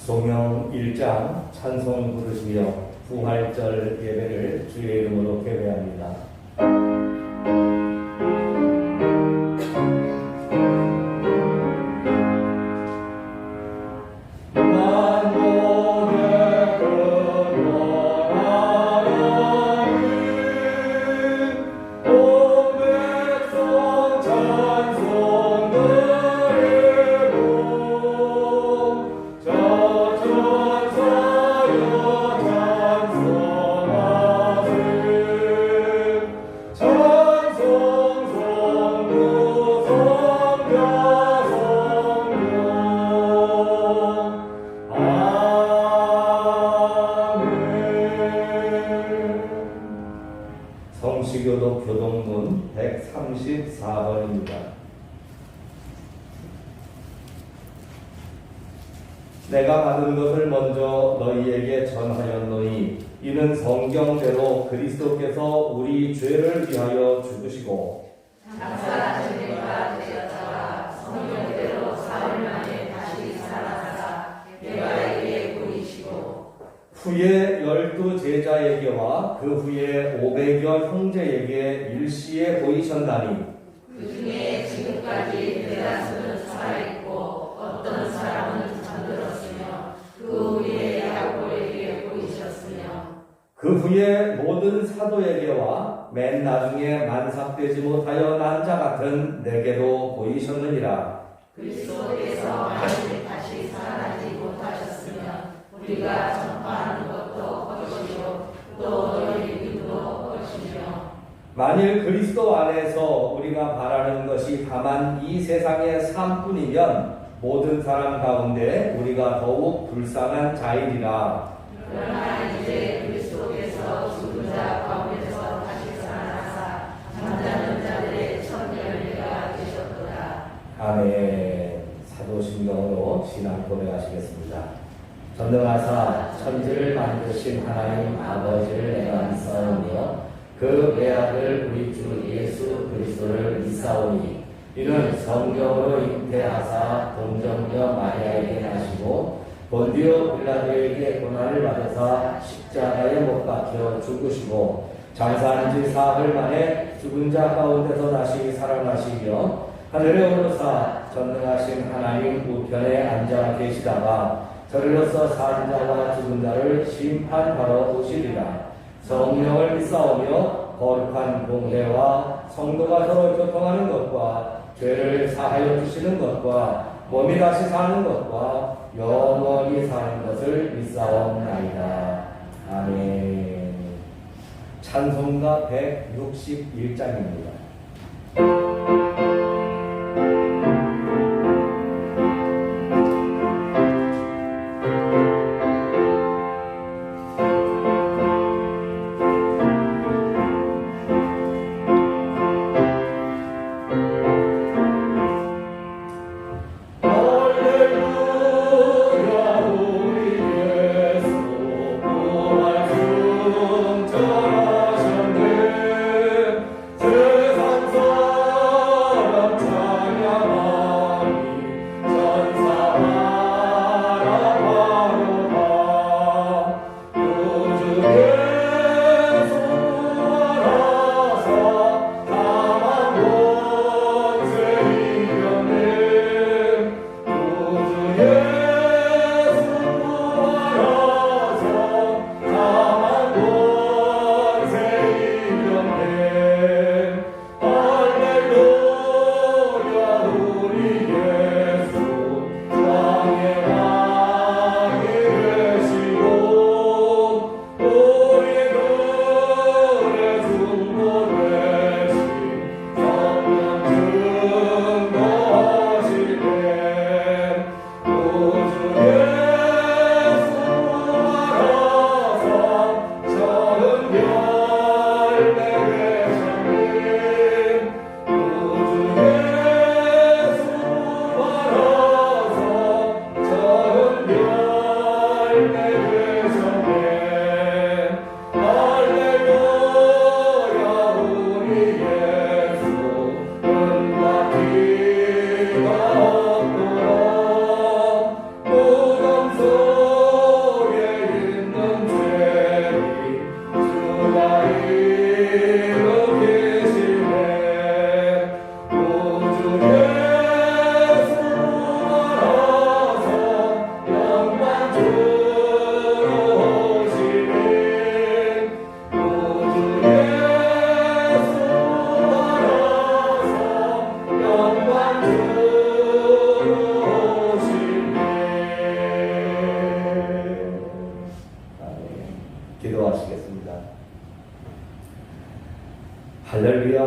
소명 1장 찬송 부르시며 부활절 예배를 주의 이름으로 개회합니다. 성시교도 교동문 134번입니다. 내가 받은 것을 먼저 너희에게 전하였노니 이는 성경대로 그리스도께서 우리 죄를 위하여 죽으시고 장사하신 바 되었다가 성경대로 사흘 만에 다시 살아나사 베바에게 보이시고 후에 12 제자에게와 그 후에 500여 형제에게 일시에 보이셨나니 그 중에 지금까지 대다수는 살아있고 어떤 사람은 잠들었으며 그 후에 야고보에게 보이셨으며 그 후에 모든 사도에게와 맨 나중에 만삭되지 못하여 난 자 같은 내게도 보이셨느니라. 그리스도께서 만일 다시 살아나지 못하셨으면 우리가 전파하는 것도 헛것이요 또 너희 믿음도 헛것이며 만일 그리스도 안에서 우리가 바라는 것이 다만 이 세상의 삶뿐이면 모든 사람 가운데 우리가 더욱 불쌍한 자이리라. 그러나 이제 그리스도께서 죽은 자 가운데서 다시 살아나사 잠자는 자들의 첫 열매가 되셨도다. 아멘. 사도신경으로 신앙 고백하시겠습니다. 전능하사 천지를 만드신 하나님 아버지를 내가 믿사오며 그 외아들 우리 주 예수 그리스도를 믿사오니 이는 성경으로 잉태하사 동정녀 마리아에게 나시고 본디오 빌라도에게 고난을 받으사 십자가에 못 박혀 죽으시고 장사한 지 사흘 만에 죽은 자 가운데서 다시 살아나시며 하늘에 오르사 전능하신 하나님 우편에 앉아 계시다가 저리로서 산 자와 죽은 자를 심판하러 오시리라. 성령을 믿사오며 거룩한 공회와 성도가 서로 교통하는 것과 죄를 사하여 주시는 것과 몸이 다시 사는 것과 영원히 사는 것을 믿사옵나이다. 아멘. 찬송가 161장입니다. 세상사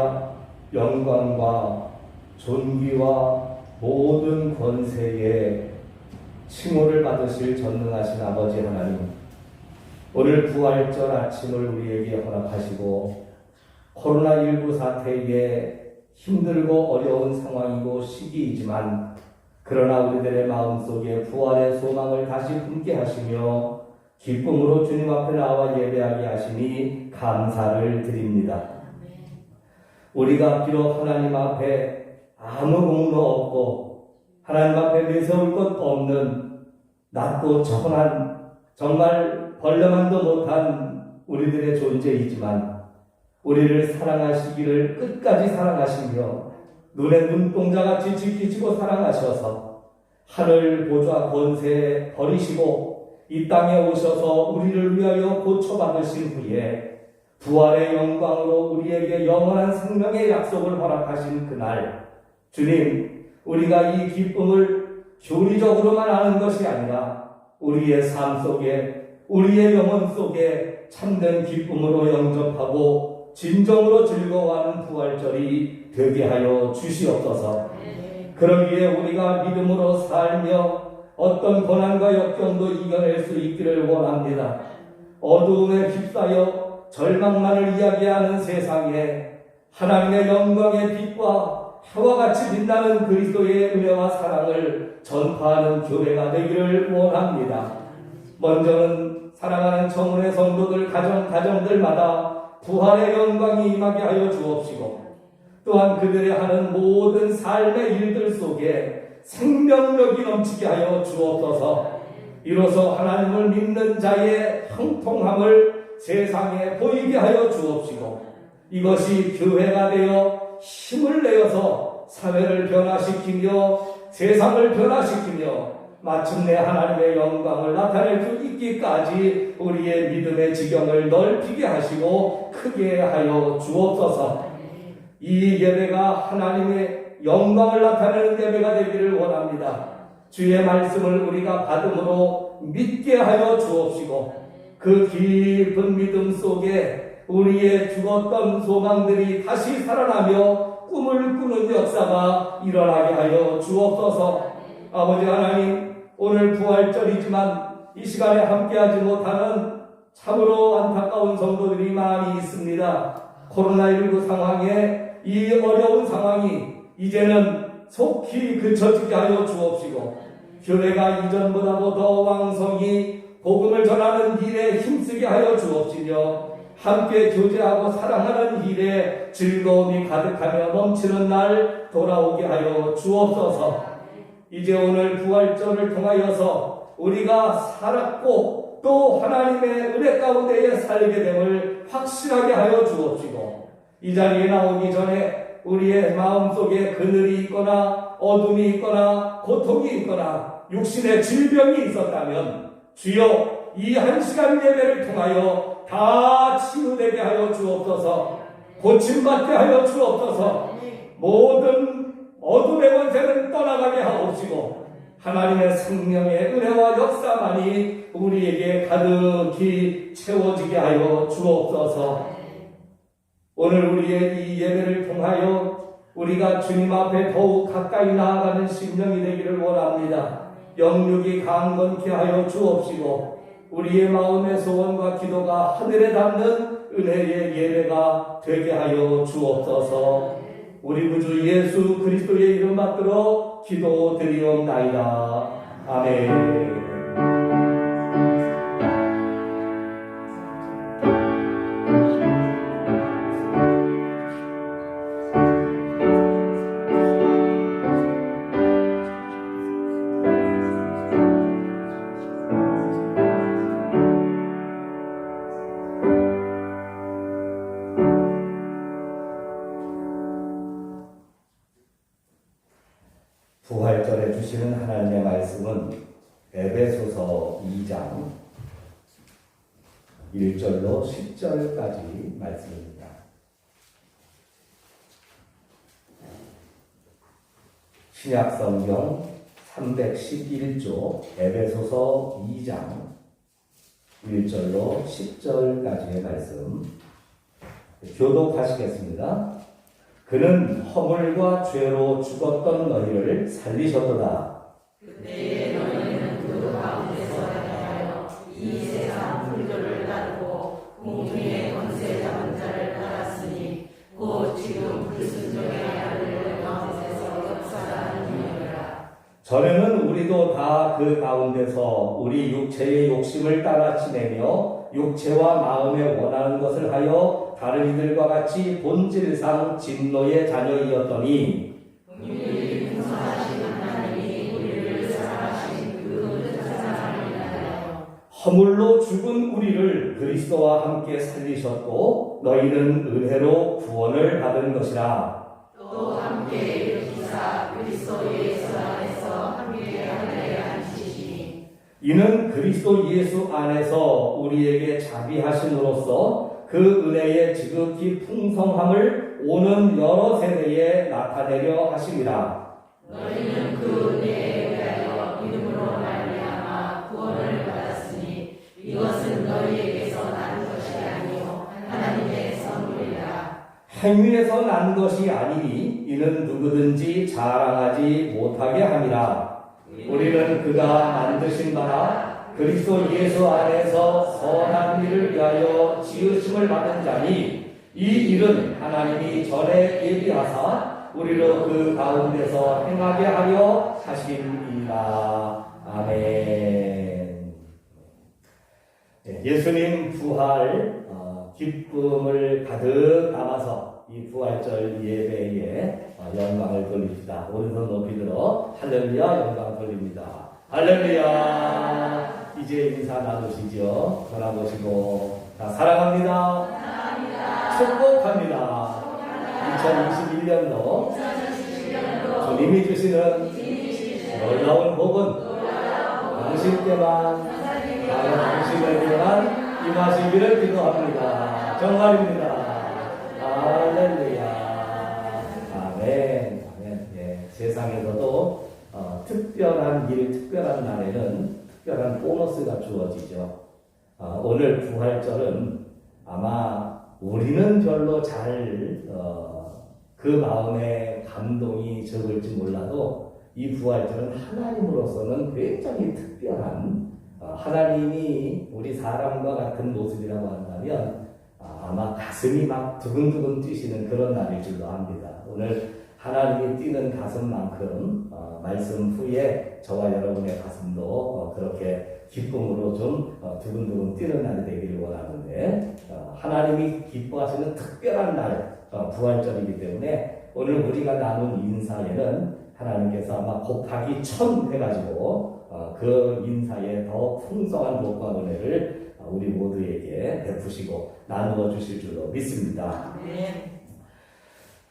나라, 영광과 존귀와 모든 권세에 칭호를 받으실 전능하신 아버지 하나님, 오늘 부활절 아침을 우리에게 허락하시고 코로나19 사태에 힘들고 어려운 상황이고 시기이지만 그러나 우리들의 마음속에 부활의 소망을 다시 품게 하시며 기쁨으로 주님 앞에 나와 예배하게 하시니 감사를 드립니다. 우리가 비록 하나님 앞에 아무 공로 없고 하나님 앞에 내세울 것 없는 낮고 천한 정말 벌레만도 못한 우리들의 존재이지만 우리를 사랑하시기를 끝까지 사랑하시며 눈에 눈동자같이 지키시고 사랑하셔서 하늘 보좌 권세 버리시고 이 땅에 오셔서 우리를 위하여 고쳐받으신 후에 부활의 영광으로 우리에게 영원한 생명의 약속을 허락하신 그날, 주님, 우리가 이 기쁨을 교리적으로만 아는 것이 아니라 우리의 삶 속에, 우리의 영혼 속에 참된 기쁨으로 영접하고 진정으로 즐거워하는 부활절이 되게 하여 주시옵소서. 그러기에 우리가 믿음으로 살며 어떤 고난과 역경도 이겨낼 수 있기를 원합니다. 어두움에 휩싸여 절망만을 이야기하는 세상에 하나님의 영광의 빛과 해와 같이 빛나는 그리스도의 은혜와 사랑을 전파하는 교회가 되기를 원합니다. 먼저는 사랑하는 청운의 성도들 가정들마다 부활의 영광이 임하게 하여 주옵시고 또한 그들이 하는 모든 삶의 일들 속에 생명력이 넘치게 하여 주옵소서. 이로써 하나님을 믿는 자의 형통함을 세상에 보이게 하여 주옵시고 이것이 교회가 되어 힘을 내어서 사회를 변화시키며 세상을 변화시키며 마침내 하나님의 영광을 나타낼 수 있기까지 우리의 믿음의 지경을 넓히게 하시고 크게 하여 주옵소서. 이 예배가 하나님의 영광을 나타내는 예배가 되기를 원합니다. 주의 말씀을 우리가 받음으로 믿게 하여 주옵시고 그 깊은 믿음 속에 우리의 죽었던 소망들이 다시 살아나며 꿈을 꾸는 역사가 일어나게 하여 주옵소서. 아버지 하나님, 오늘 부활절이지만 이 시간에 함께하지 못하는 참으로 안타까운 성도들이 많이 있습니다. 코로나19 상황에 이 어려운 상황이 이제는 속히 그쳐지게 하여 주옵시고 교회가 이전보다도 더 왕성히 복음을 전하는 일에 힘쓰게 하여 주옵시며 함께 교제하고 사랑하는 일에 즐거움이 가득하며 넘치는 날 돌아오게 하여 주옵소서. 이제 오늘 부활절을 통하여서 우리가 살았고 또 하나님의 은혜 가운데에 살게 됨을 확실하게 하여 주옵시고 이 자리에 나오기 전에 우리의 마음속에 그늘이 있거나 어둠이 있거나 고통이 있거나 육신의 질병이 있었다면 주여 이 한 시간 예배를 통하여 다 치유되게 하여 주옵소서. 고침받게 하여 주옵소서. 모든 어둠의 권세는 떠나가게 하옵시고 하나님의 생명의 은혜와 역사만이 우리에게 가득히 채워지게 하여 주옵소서. 오늘 우리의 이 예배를 통하여 우리가 주님 앞에 더욱 가까이 나아가는 심령이 되기를 원합니다. 영육이 강건케 하여 주옵시고 우리의 마음의 소원과 기도가 하늘에 닿는 은혜의 예배가 되게 하여 주옵소서. 우리 구주 예수 그리스도의 이름 받들어 기도드리옵나이다. 아멘. 부활절에 주시는 하나님의 말씀은 에베소서 2장 1절로 10절까지 말씀입니다. 신약성경 311조 에베소서 2장 1절로 10절까지의 말씀 교독하시겠습니다. 그는 허물과 죄로 죽었던 너희를 살리셨도다. 그때에 너희는 그 가운데서 행하여 이 세상 풍조를 따르고 공중의 권세 잡은 자를 따랐으니 곧 지금 불순종의 아들 가운데서 역사하는 이유라. 전에는 우리도 다 그 가운데서 우리 육체의 욕심을 따라 지내며 육체와 마음에 원하는 것을 하여 다른 이들과 같이 본질상 진노의 자녀이었더니 긍휼히 풍성하신 하나님이 우리를 사랑하신 그 모든 사랑을 인하여 허물로 죽은 우리를 그리스도와 함께 살리셨고 너희는 은혜로 구원을 받은 것이라. 또 함께 일으키사 그리스도 예수 안에서 함께 하늘에 앉히시니 이는 그리스도 예수 안에서 우리에게 자비하심으로써 그 은혜의 지극히 풍성함을 오는 여러 세대에 나타내려 하심이라. 너희는 그 은혜에 의하여 믿음으로 말미암아 구원을 받았으니 이것은 너희에게서 난 것이 아니요 하나님의 선물이라. 행위에서 난 것이 아니니 이는 누구든지 자랑하지 못하게 함이라. 우리는 그가 만드신 바라 그리스도 예수 안에서 선한 일을 위하여 지으심을 받은 자니 이 일은 하나님이 전에 예비하사 우리로 그 가운데서 행하게 하려 하심이라. 아멘. 예수님 부활 기쁨을 가득 담아서 이 부활절 예배에 영광을 돌립시다. 오른손 높이 들어 할렐루야 영광 돌립니다. 할렐루야. 이제 인사 나누시죠. 돌아보시고 사랑합니다. 축복합니다. 2021년도 주님이 주시는 놀라운 복은 당신께만 당신에게만 임하시기를 기도합니다. 정말입니다. 할렐루야. 아멘. 아멘. 예, 세상에서도 특별한 일, 특별한 날에는 특별한 보너스가 주어지죠. 오늘 부활절은 아마 우리는 별로 잘 그 마음에 감동이 적을지 몰라도 이 부활절은 하나님으로서는 굉장히 특별한 하나님이 우리 사람과 같은 모습이라고 한다면 아마 가슴이 막 두근두근 뛰시는 그런 날일 줄로 압니다. 오늘 하나님이 뛰는 가슴만큼 말씀 후에 저와 여러분의 가슴도 그렇게 기쁨으로 좀 두근두근 뛰는 날이 되기를 원하는데 하나님이 기뻐하시는 특별한 날 부활절이기 때문에 오늘 우리가 나눈 인사에는 하나님께서 아마 곱하기 1000 해가지고 그 인사에 더 풍성한 복과 은혜를 우리 모두에게 베푸시고 나누어 주실 줄로 믿습니다.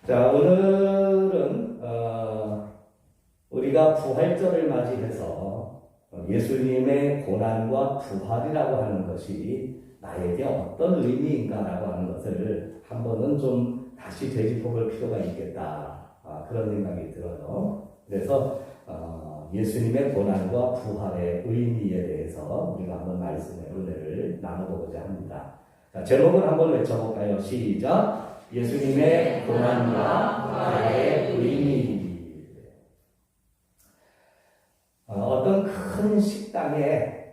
자, 오늘은 우리가 부활절을 맞이해서 예수님의 고난과 부활이라고 하는 것이 나에게 어떤 의미인가라고 하는 것을 한 번은 좀 다시 되짚어볼 필요가 있겠다. 그런 생각이 들어요. 그래서 예수님의 고난과 부활의 의미에 대해서 우리가 한번 말씀의 은혜를 나눠보고자 합니다. 자, 제목을 한번 외쳐볼까요? 시작! 예수님의 고난과 부활의 의미. 어떤 큰 식당에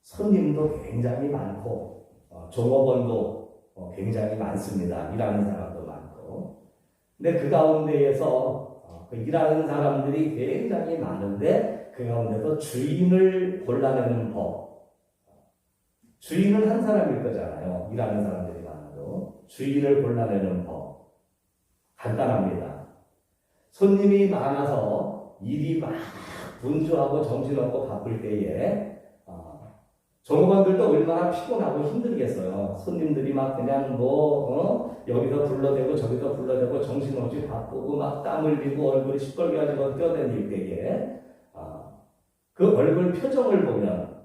손님도 굉장히 많고 종업원도 굉장히 많습니다. 일하는 사람도 많고. 근데 그 가운데에서 일하는 사람들이 굉장히 많은데 그 가운데서 주인을 골라내는 법. 주인은 한 사람일 거잖아요. 일하는 사람들이 많아도. 주인을 골라내는 법. 간단합니다. 손님이 많아서 일이 막 분주하고 정신없고 바쁠 때에 종업원들도 얼마나 피곤하고 힘들겠어요. 손님들이 막 그냥 여기서 불러대고 저기서 불러대고 정신없이 바쁘고 막 땀 흘리고 얼굴이 시뻘게 가지고 뛰어다닐 때에 그 얼굴 표정을 보면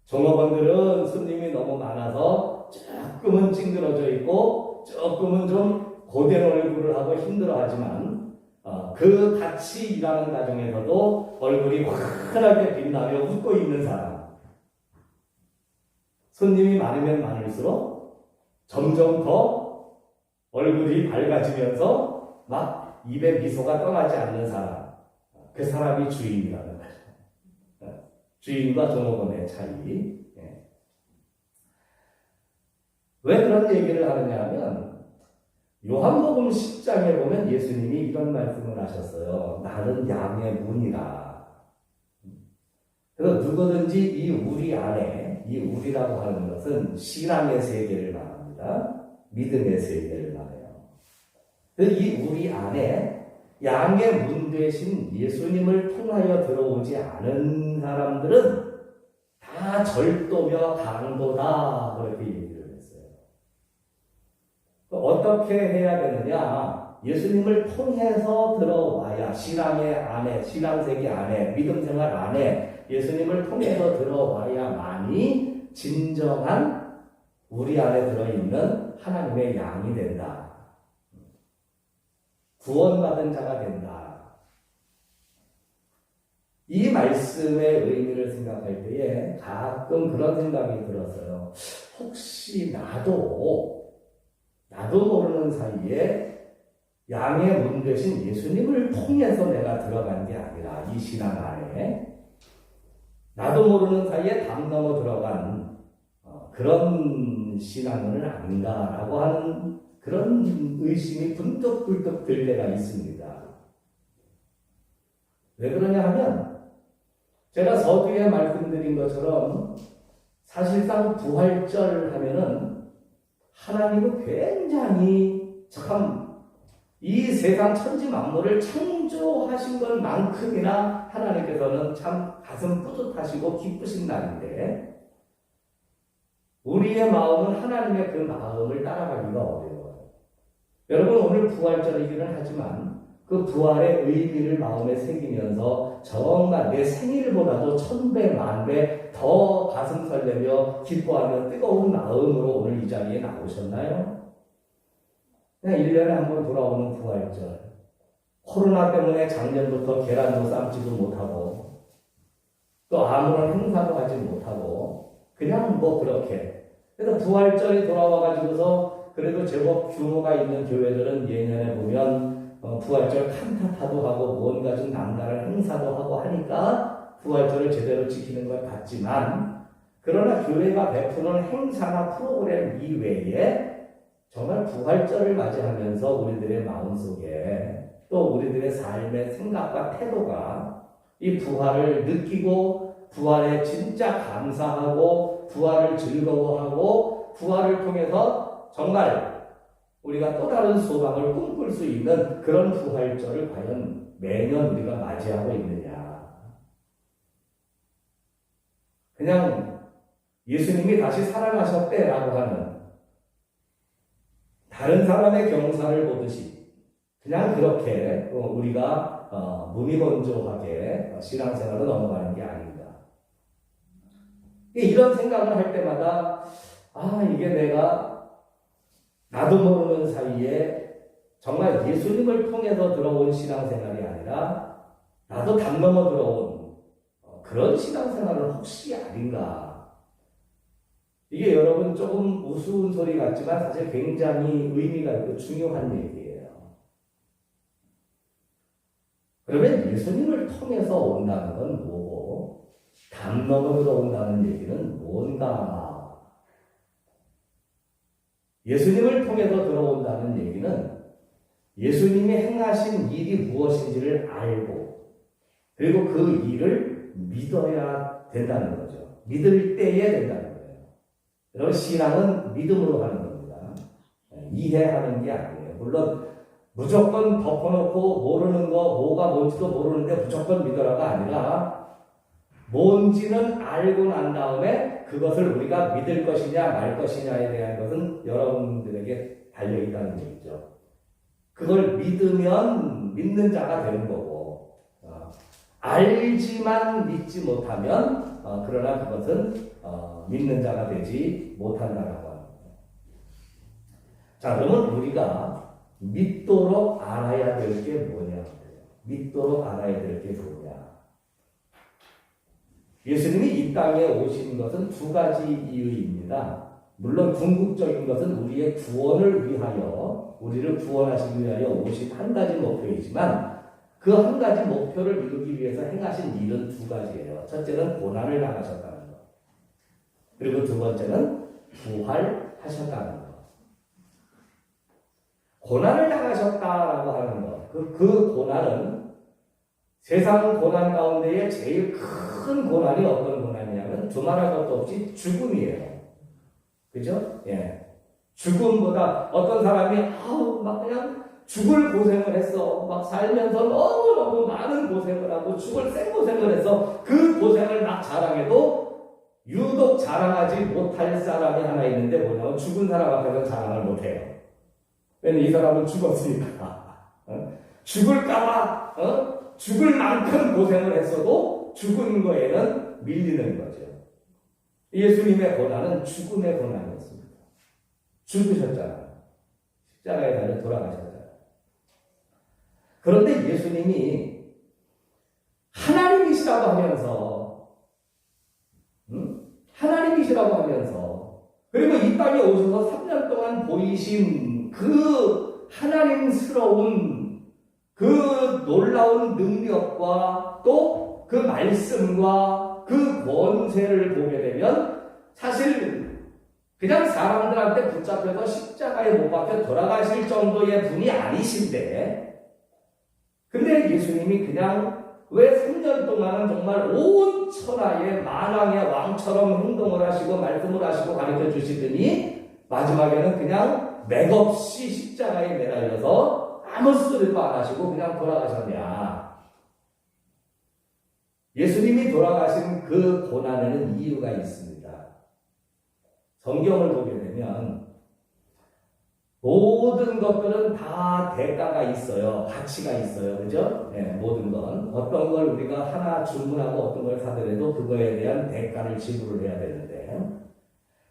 종업원들은 손님이 너무 많아서 조금은 찡그러져 있고 조금은 좀 고된 얼굴을 하고 힘들어하지만 그 같이 일하는 과정에서도 얼굴이 환하게 빛나며 웃고 있는 사람. 손님이 많으면 많을수록 점점 더 얼굴이 밝아지면서 막 입에 미소가 떠나지 않는 사람, 그 사람이 주인이라는 거죠. 주인과 종업원의 차이. 왜 그런 얘기를 하느냐 하면 요한복음 10장에 보면 예수님이 이런 말씀을 하셨어요. 나는 양의 문이라. 그래서 누구든지 이 우리 안에, 이 우리라고 하는 것은 신앙의 세계를 말합니다. 믿음의 세계를 말해요. 그래서 이 우리 안에 양의 문 대신 예수님을 통하여 들어오지 않은 사람들은 다 절도며 강도다. 그렇게 얘기를 했어요. 어떻게 해야 되느냐? 예수님을 통해서 들어와야 신앙의 안에, 신앙세계 안에, 믿음생활 안에 예수님을 통해서 들어와야만이 진정한 우리 안에 들어있는 하나님의 양이 된다. 구원받은 자가 된다. 이 말씀의 의미를 생각할 때에 가끔 그런 생각이 들었어요. 혹시 나도 모르는 사이에 양의 문 대신 예수님을 통해서 내가 들어간 게 아니라 이 신앙 안에 나도 모르는 사이에 담 넘어 들어간 그런 신앙은 아닌가라고 하는 그런 의심이 분떡분떡 들 때가 있습니다. 왜 그러냐 하면 제가 서두에 말씀드린 것처럼 사실상 부활절 하면은 하나님은 굉장히 참 이 세상 천지 만물을 창조하신 것만큼이나 하나님께서는 참 가슴 뿌듯하시고 기쁘신 날인데 우리의 마음은 하나님의 그 마음을 따라가기가 어려워요. 여러분 오늘 부활절이기는 하지만 그 부활의 의미를 마음에 새기면서 정말 내 생일보다도 1000배, 1000배 더 가슴 설레며 기뻐하며 뜨거운 마음으로 오늘 이 자리에 나오셨나요? 그냥 1년에 한 번 돌아오는 부활절. 코로나 때문에 작년부터 계란도 삶지도 못하고 또 아무런 행사도 하지 못하고 그냥 뭐 그렇게. 그래서 부활절이 돌아와가지고서 그래도 제법 규모가 있는 교회들은 예년에 보면 부활절 칸타타도 하고 뭔가 좀 남다른 행사도 하고 하니까 부활절을 제대로 지키는 것 같지만 그러나 교회가 베푸는 행사나 프로그램 이외에 정말 부활절을 맞이하면서 우리들의 마음속에 또 우리들의 삶의 생각과 태도가 이 부활을 느끼고 부활에 진짜 감사하고 부활을 즐거워하고 부활을 통해서 정말 우리가 또 다른 소망을 꿈꿀 수 있는 그런 부활절을 과연 매년 우리가 맞이하고 있느냐. 그냥 예수님이 다시 살아나셨대라고 하는 다른 사람의 경사를 보듯이 그냥 그렇게 우리가 무미건조하게 신앙생활로 넘어가는 게 아닙니다. 이런 생각을 할 때마다 이게 내가 나도 모르는 사이에 정말 예수님을 통해서 들어온 신앙생활이 아니라 나도 담 넘어 들어온 그런 신앙생활은 혹시 아닌가. 이게 여러분 조금 우스운 소리 같지만 사실 굉장히 의미가 있고 중요한 얘기예요. 그러면 예수님을 통해서 온다는 건 뭐고 담 넘어 들어온다는 얘기는 뭔가. 예수님을 통해서 들어온다는 얘기는 예수님이 행하신 일이 무엇인지를 알고 그리고 그 일을 믿어야 된다는 거죠. 믿을 때에 된다는 거예요. 여러분 신앙은 믿음으로 하는 겁니다. 이해하는 게 아니에요. 물론 무조건 덮어놓고 모르는 거 뭐가 뭔지도 모르는데 무조건 믿어라가 아니라 뭔지는 알고 난 다음에 그것을 우리가 믿을 것이냐 말 것이냐에 대한 것은 여러분들에게 달려있다는 얘기죠. 그걸 믿으면 믿는 자가 되는 거고 알지만 믿지 못하면 그러나 그것은 믿는 자가 되지 못한다라고 합니다. 자, 그러면 우리가 믿도록 알아야 될 게 뭐냐? 믿도록 알아야 될 게 뭐냐? 예수님이 이 땅에 오신 것은 두 가지 이유입니다. 물론 궁극적인 것은 우리의 구원을 위하여, 우리를 구원하시기 위하여 오신 한 가지 목표이지만 그 한 가지 목표를 이루기 위해서 행하신 일은 두 가지예요. 첫째는 고난을 당하셨다는 것. 그리고 두 번째는 부활하셨다는 것. 고난을 당하셨다라고 하는 것. 그 고난은 세상 고난 가운데에 제일 큰 고난이 어떤 고난이냐면 두말할 것도 없이 죽음이에요. 그죠? 예. 죽음보다 어떤 사람이 막 그냥 죽을 고생을 했어. 막 살면서 너무너무 많은 고생을 하고 죽을 생고생을 해서 그 고생을 막 자랑해도 유독 자랑하지 못할 사람이 하나 있는데 뭐냐면 죽은 사람 앞에서 자랑을 못해요. 왜냐면 이 사람은 죽었으니까. 죽을까봐 죽을 만큼 고생을 했어도 죽은 거에는 밀리는 거죠. 예수님의 고난은 죽음의 고난이었습니다. 죽으셨잖아요. 십자가에 달려 돌아가셨잖아요. 그런데 예수님이 하나님이시라고 하면서 그리고 이 땅에 오셔서 3년 동안 보이신 그 하나님스러운 그 놀라운 능력과 또 그 말씀과 그 권세를 보게 되면 사실 그냥 사람들한테 붙잡혀서 십자가에 못 박혀 돌아가실 정도의 분이 아니신데, 근데 예수님이 그냥 왜 3년 동안은 정말 온 천하의 만왕의 왕처럼 행동을 하시고 말씀을 하시고 가르쳐 주시더니 마지막에는 그냥 맥없이 십자가에 매달려서 아무 소리도 안 하시고 그냥 돌아가셨냐. 예수님이 돌아가신 그 고난에는 이유가 있습니다. 성경을 보게 되면 모든 것들은 다 대가가 있어요. 가치가 있어요. 그죠? 네, 모든 건. 어떤 걸 우리가 하나 주문하고 어떤 걸 사더라도 그거에 대한 대가를 지불을 해야 되는데,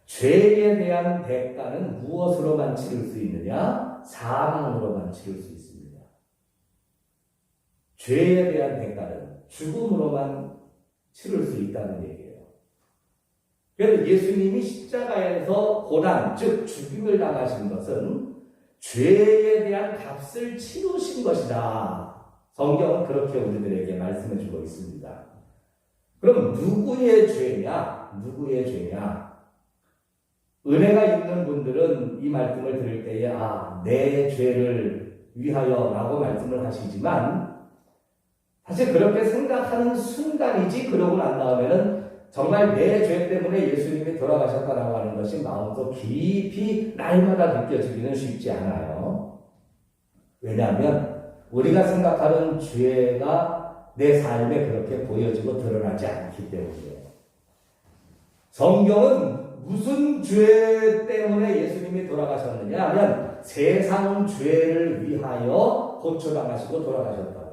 죄에 대한 대가는 무엇으로만 치를 수 있느냐? 사망으로만 치를 수 있습니다. 죄에 대한 대가는 죽음으로만 치를 수 있다는 얘기예요. 그래서 예수님이 십자가에서 고난, 즉 죽임을 당하신 것은 죄에 대한 값을 치르신 것이다. 성경은 그렇게 우리들에게 말씀해 주고 있습니다. 그럼 누구의 죄냐? 누구의 죄냐? 은혜가 있는 분들은 이 말씀을 들을 때에 내 죄를 위하여 라고 말씀을 하시지만 사실 그렇게 생각하는 순간이지, 그러고 난 다음에는 정말 내 죄 때문에 예수님이 돌아가셨다라고 하는 것이 마음속 깊이 날마다 느껴지기는 쉽지 않아요. 왜냐하면 우리가 생각하는 죄가 내 삶에 그렇게 보여지고 드러나지 않기 때문이에요. 성경은 무슨 죄 때문에 예수님이 돌아가셨느냐 하면 세상 죄를 위하여 고초당하시고 돌아가셨다.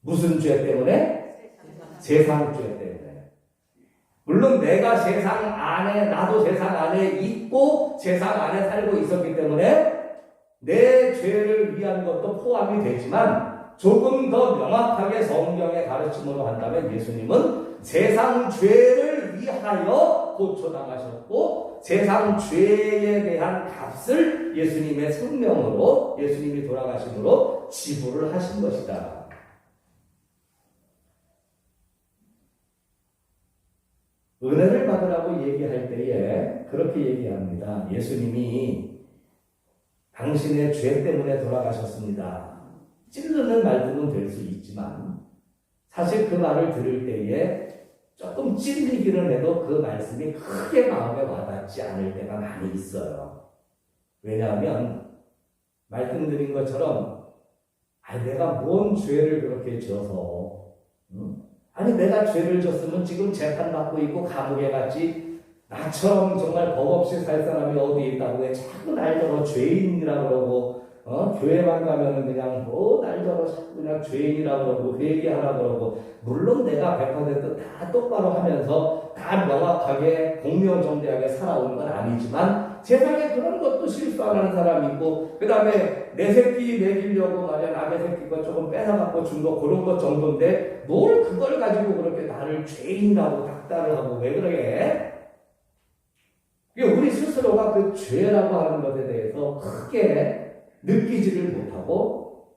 무슨 죄 때문에? 세상 죄 때문에. 물론 내가 세상 안에, 나도 세상 안에 있고 세상 안에 살고 있었기 때문에 내 죄를 위한 것도 포함이 되지만 조금 더 명확하게 성경의 가르침으로 한다면 예수님은 세상 죄를 위하여 고초당하셨고 세상 죄에 대한 값을 예수님의 생명으로, 예수님이 돌아가심으로 지불을 하신 것이다. 은혜를 받으라고 얘기할 때에 그렇게 얘기합니다. 예수님이 당신의 죄 때문에 돌아가셨습니다. 찌르는 말씀은 될 수 있지만 사실 그 말을 들을 때에 조금 찔리기는 해도 그 말씀이 크게 마음에 와닿지 않을 때가 많이 있어요. 왜냐하면 말씀드린 것처럼 내가 뭔 죄를 그렇게 지어서 아니 내가 죄를 졌으면 지금 재판받고 있고 감옥에 갔지, 나처럼 정말 법 없이 살 사람이 어디 있다고 해 자꾸 날 저러 죄인이라고 그러고 교회만 가면은 그냥 날 저러 자꾸 그냥 죄인이라고 그러고 회개하라고 그러고, 물론 내가 100% 다 똑바로 하면서 다 명확하게 공명정대하게 살아온 건 아니지만 세상에 그런 것도 실수 안 하는 사람이 있고, 그 다음에 내 새끼 먹이려고 말이야 남의 새끼 거 조금 뺏어갖고 준 거 그런 것 정도인데 뭘 그걸 가지고 그렇게 나를 죄인이라고 닥달을 하고 왜 그래? 우리 스스로가 그 죄라고 하는 것에 대해서 크게 느끼지를 못하고,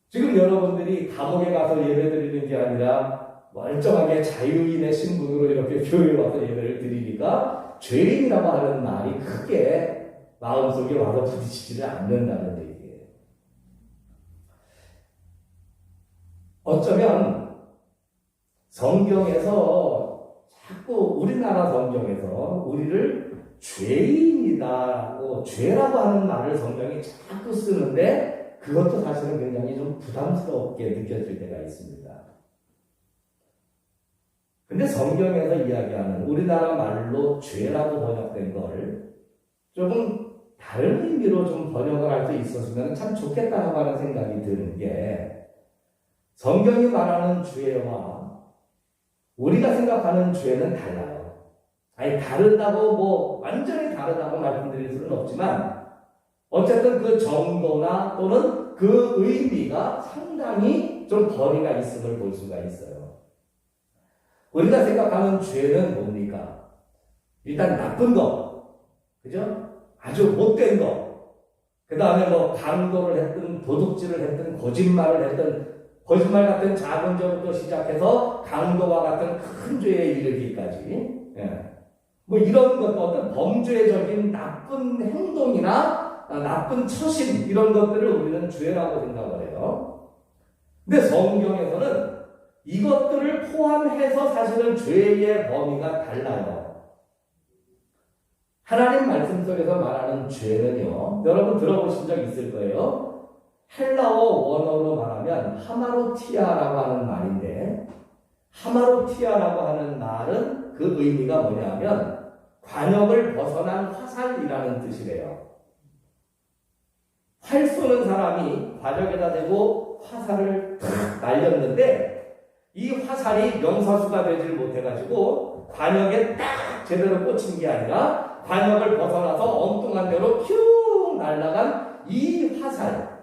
지금 여러분들이 감옥에 가서 예배 드리는 게 아니라 멀쩡하게 자유인의 신분으로 이렇게 교회에 와서 예배를 드리니까 죄인이라고 하는 말이 크게 마음속에 와서 부딪히지를 않는다는 얘기예요. 어쩌면 성경에서 자꾸 우리나라 성경에서 우리를 죄인이다고, 죄라고 하는 말을 성경이 자꾸 쓰는데 그것도 사실은 굉장히 좀 부담스럽게 느껴질 때가 있습니다. 근데 성경에서 이야기하는 우리나라 말로 죄라고 번역된 걸 조금 다른 의미로 좀 번역을 할 수 있었으면 참 좋겠다고 하는 생각이 드는 게, 성경이 말하는 죄와 우리가 생각하는 죄는 달라요. 아니, 다르다고 완전히 다르다고 말씀드릴 수는 없지만 어쨌든 그 정도나 또는 그 의미가 상당히 좀 거리가 있음을 볼 수가 있어요. 우리가 생각하는 죄는 뭡니까? 일단 나쁜 거, 그죠? 아주 못된 거. 그 다음에 강도를 했든 도둑질을 했든 거짓말을 했든, 거짓말 같은 작은 죄부터 시작해서 강도와 같은 큰 죄에 이르기까지, 이런 것, 어떤 범죄적인 나쁜 행동이나 나쁜 처신, 이런 것들을 우리는 죄라고 생각을 해요. 근데 성경에서는 이것들을 포함해서 사실은 죄의 범위가 달라요. 하나님 말씀 속에서 말하는 죄는요, 여러분 들어보신 적 있을 거예요. 헬라어 원어로 말하면 하마로티아라고 하는 말인데, 하마로티아라고 하는 말은 그 의미가 뭐냐면 관역을 벗어난 화살이라는 뜻이래요. 활 쏘는 사람이 관역에다 대고 화살을 탁 날렸는데 이 화살이 명사수가 되질 못해가지고 관역에 딱 제대로 꽂힌 게 아니라 관역을 벗어나서 엉뚱한 데로 퓨 날아간 이 화살,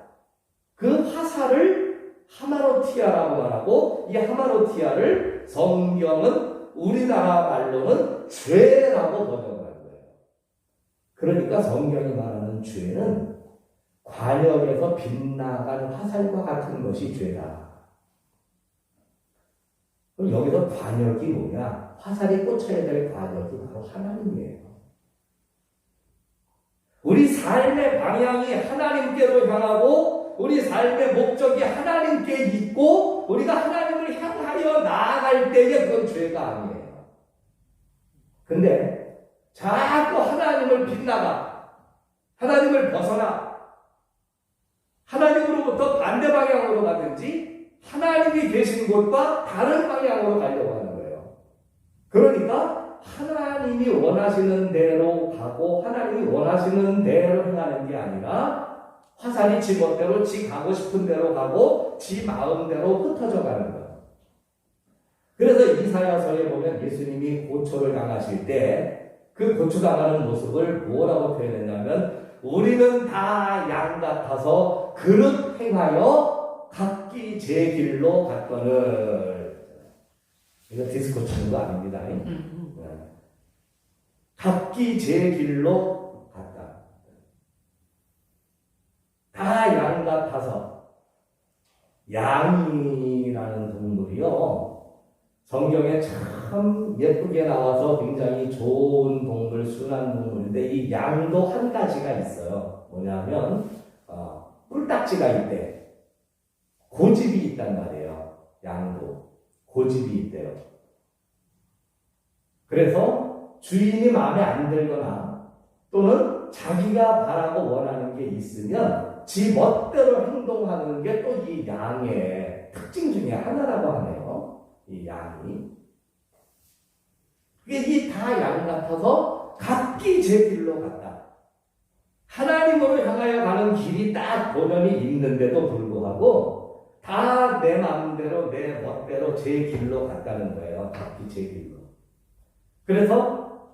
그 화살을 하마로티아라고 말하고, 이 하마로티아를 성경은 우리나라 말로는 죄라고 번역을 한 거예요. 그러니까 성경이 말하는 죄는 관역에서 빗나간 화살과 같은 것이 죄다. 그럼 여기서 관역이 뭐냐? 화살이 꽂혀야 될 관역이 바로 하나님이에요. 우리 삶의 방향이 하나님께로 향하고 우리 삶의 목적이 하나님께 있고 우리가 하나님을 향하여 나아갈 때에 그건 죄가 아니에요. 근데 자꾸 하나님을 빗나가, 하나님을 벗어나, 하나님으로부터 반대 방향으로 가든지 하나님이 계신 곳과 다른 방향으로 가려고 하는 거예요. 그러니까 하나님이 원하시는 대로 가고 하나님이 원하시는 대로 행하는 게 아니라 화살이 지 멋대로 지 가고 싶은 대로 가고 지 마음대로 흩어져 가는 거예요. 그래서 이사야서에 보면 예수님이 고초를 당하실 때 그 고초당하는 모습을 뭐라고 표현했냐면, 우리는 다 양 같아서 그릇 행하여 각기 제 길로 갔거늘. 이거 디스코 치는 거 아닙니다. 각기 제 길로 갔다. 다 양 같아서. 양이라는 동물이요, 성경에 참 예쁘게 나와서 굉장히 좋은 동물, 순한 동물인데, 이 양도 한 가지가 있어요. 뭐냐면 뿔딱지가 있대. 고집이 있단 말이에요. 양도 고집이 있대요. 그래서 주인이 마음에 안 들거나 또는 자기가 바라고 원하는 게 있으면 지 멋대로 행동하는 게 또 이 양의 특징 중에 하나라고 하네요. 이 양이. 이게 다 양 같아서 각기 제 길로 갔다. 하나님으로 향하여 가는 길이 딱 보면이 있는데도 불구하고 다 내 마음대로 내 멋대로 제 길로 갔다는 거예요. 각기 제 길로. 그래서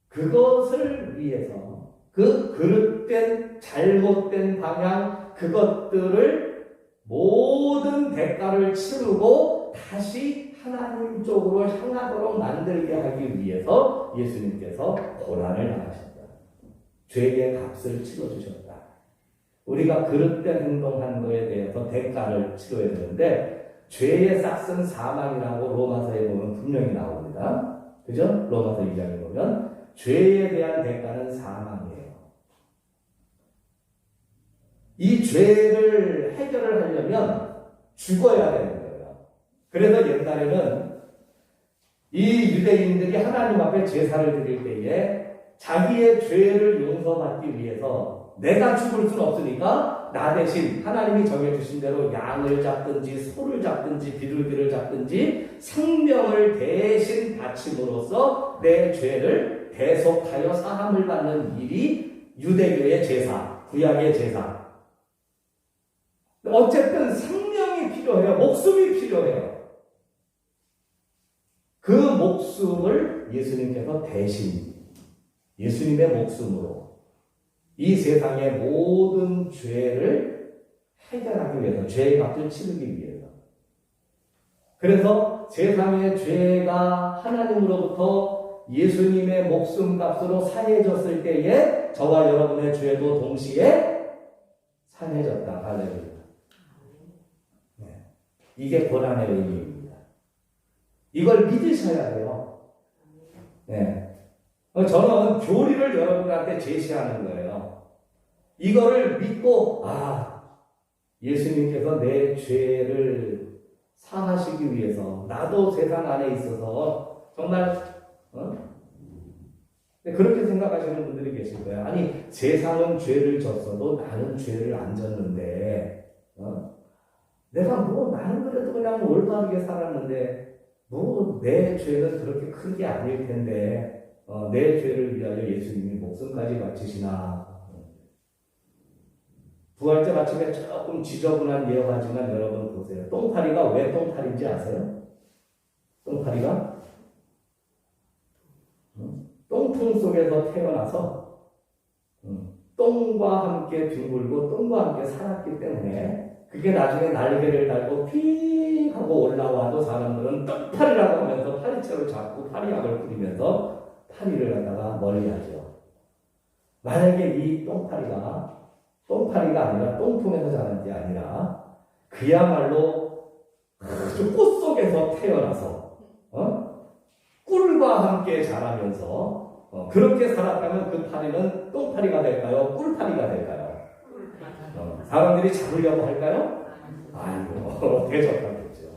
그것을 위해서 그 그릇된 잘못된 방향, 그것들을 모든 대가를 치르고 다시 하나님 쪽으로 향하도록 만들게 하기 위해서 예수님께서 고난을 당하셨다. 죄의 값을 치러주셨다. 우리가 그릇된 행동한 거에 대해서 대가를 치러야 되는데 죄의 싹은 사망이라고 로마서에 보면 분명히 나옵니다. 그죠? 로마서 2장에 보면 죄에 대한 대가는 사망이에요. 이 죄를 해결을 하려면 죽어야 되는 거예요. 그래서 옛날에는 이 유대인들이 하나님 앞에 제사를 드릴 때에 자기의 죄를 용서받기 위해서 내가 죽을 수는 없으니까 나 대신 하나님이 정해주신 대로 양을 잡든지 소를 잡든지 비둘기를 잡든지 생명을 대신 바침으로써 내 죄를 대속하여 사함을 받는 일이 유대교의 제사, 구약의 제사. 어쨌든 생명이 필요해요. 목숨이 필요해요. 그 목숨을 예수님께서 대신 예수님의 목숨으로 이 세상의 모든 죄를 해결하기 위해서 죄의 값을 치르기 위해서 그래서 세상의 죄가 하나님으로부터 예수님의 목숨값으로 사해졌을 때에 저와 여러분의 죄도 동시에 사해졌다. 할렐루야. 이게 고난의 의미입니다. 이걸 믿으셔야 돼요. 네. 저는 교리를 여러분한테 제시하는 거예요. 이거를 믿고, 예수님께서 내 죄를 사하시기 위해서, 나도 세상 안에 있어서, 정말, 그렇게 생각하시는 분들이 계실 거예요. 아니, 세상은 죄를 졌어도 나는 죄를 안 졌는데, 내가 나는 그래도 그냥 올바르게 살았는데, 내 죄는 그렇게 큰 게 아닐 텐데, 내 죄를 위하여 예수님이 목숨까지 바치시나. 부활절 아침에 조금 지저분한 예화지만 여러분 보세요. 똥파리가 왜 똥파리인지 아세요? 똥파리가? 똥통 속에서 태어나서, 똥과 함께 뒹굴고 똥과 함께 살았기 때문에, 그게 나중에 날개를 달고 핑 하고 올라와도 사람들은 똥파리라고 하면서 파리채로 잡고 파리약을 뿌리면서 파리를 갖다가 멀리하죠. 만약에 이 똥파리가 아니라 똥통에서 자란 게 아니라 그야말로 아주 꽃 속에서 태어나서 꿀과 함께 자라면서 그렇게 살았다면 그 파리는 똥파리가 될까요? 꿀파리가 될까요? 사람들이 잡으려고 할까요? 아이고, 대적하겠죠.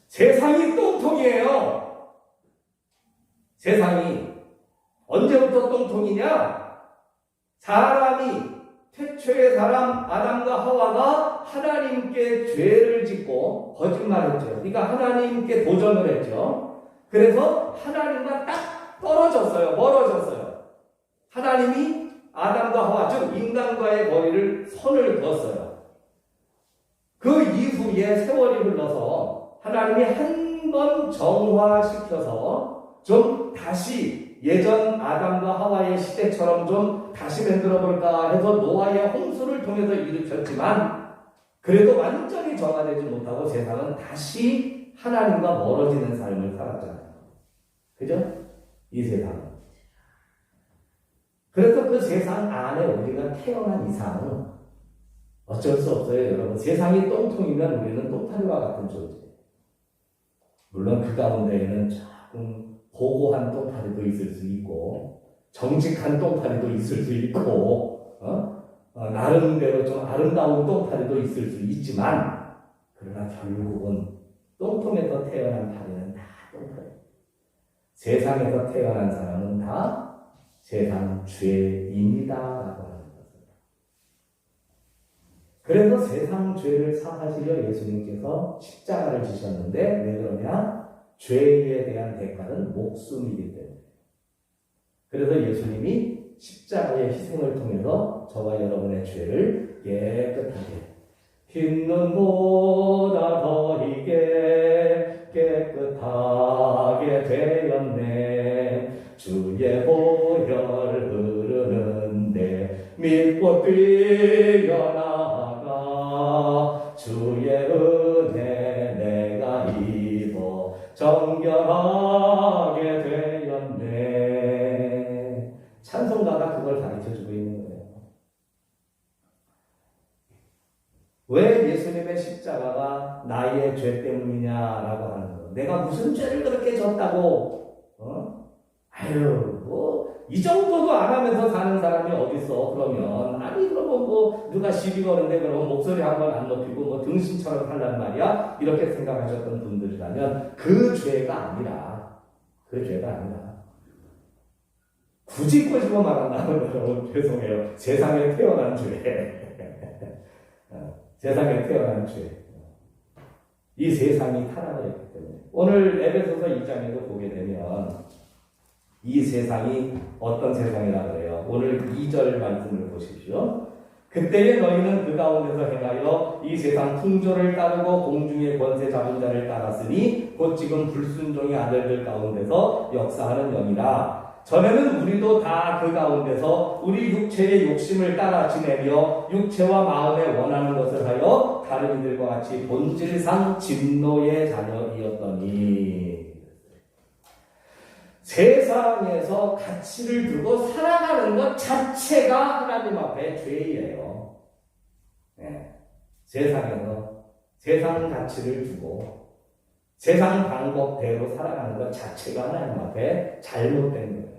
세상이 똥통이에요. 세상이. 언제부터 똥통이냐? 사람이, 태초의 사람, 아담과 하와가 하나님께 죄를 짓고 거짓말했죠. 그러니까 하나님께 도전을 했죠. 그래서 하나님과 딱 떨어졌어요. 멀어졌어요. 하나님이 아담과 하와, 즉 인간과의 거리를 선을 그었어요. 그 이후에 세월이 흘러서 하나님이 한 번 정화시켜서 좀 다시 예전 아담과 하와의 시대처럼 좀 다시 만들어볼까 해서 노아의 홍수를 통해서 일으켰지만 그래도 완전히 정화되지 못하고 세상은 다시 하나님과 멀어지는 삶을 살았잖아요. 그죠? 이 세상은. 그래서 그 세상 안에 우리가 태어난 이상 어쩔 수 없어요, 여러분. 세상이 똥통이면 우리는 똥파리와 같은 존재. 물론 그 가운데에는 조금 고고한 똥파리도 있을 수 있고 정직한 똥파리도 있을 수 있고 나름대로 좀 아름다운 똥파리도 있을 수 있지만 그러나 결국은 똥통에서 태어난 파리는 다 똥파리. 세상에서 태어난 사람은 다 세상 죄입니다. 라고 하는 것입니다. 그래서 세상 죄를 사하시려 예수님께서 십자가를 지셨는데 왜 그러냐? 죄에 대한 대가는 목숨이기 때문에. 그래서 예수님이 십자가의 희생을 통해서 저와 여러분의 죄를 깨끗하게 흰 눈보다 더 희게 깨끗하게 되었네. 주의 보혈 흐르는데 믿고 뛰어나가 주의 은혜 내가 하게 되었네. 찬송가가 그걸 가르쳐주고 있는 거예요. 왜 예수님의 십자가가 나의 죄 때문이냐라고 하는 거. 내가 무슨 죄를 그렇게 졌다고? 아유, 이 정도도 안 하면서 사는 사람이 어딨어? 그러면 아니 그러면 누가 시비 거는데 그러면 목소리 한 번 안 높이고 등신처럼 살란 말이야? 이렇게 생각하셨던 분들이라면 그 죄가 아니라 굳이 꼬집어 말한다면 여러분 죄송해요. 세상에 태어난 죄. 세상에 태어난 죄. 이 세상이 타락을 했기 때문에. 오늘 에베소서 2장에도 보게 되면 이 세상이 어떤 세상이라 그래요. 오늘 2절 말씀을 보십시오. 그때에 너희는 그 가운데서 행하여 이 세상 풍조를 따르고 공중의 권세 잡은 자를 따랐으니 곧 지금 불순종의 아들들 가운데서 역사하는 영이라. 전에는 우리도 다 그 가운데서 우리 육체의 욕심을 따라 지내며 육체와 마음에 원하는 것을 하여 다른 이들과 같이 본질상 진노의 자녀이었더니. 세상에서 가치를 두고 살아가는 것 자체가 하나님 앞에 죄예요. 네. 세상에서 세상 가치를 두고 세상 방법대로 살아가는 것 자체가 하나님 앞에 잘못된 거예요.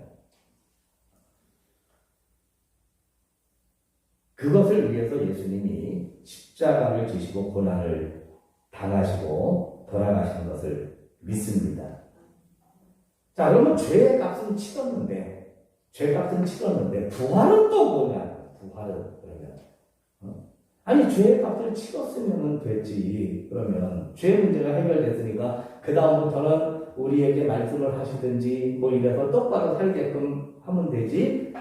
그것을 위해서 예수님이 십자가를 지시고 고난을 당하시고 돌아가신 것을 믿습니다. 자, 그러면 죄의 값은 치렀는데 부활은 또 뭐냐? 부활은 그러면 아니 죄의 값을 치렀으면 됐지. 그러면 죄 문제가 해결됐으니까 그 다음부터는 우리에게 말씀을 하시든지 이래서 똑바로 살게끔 하면 되지.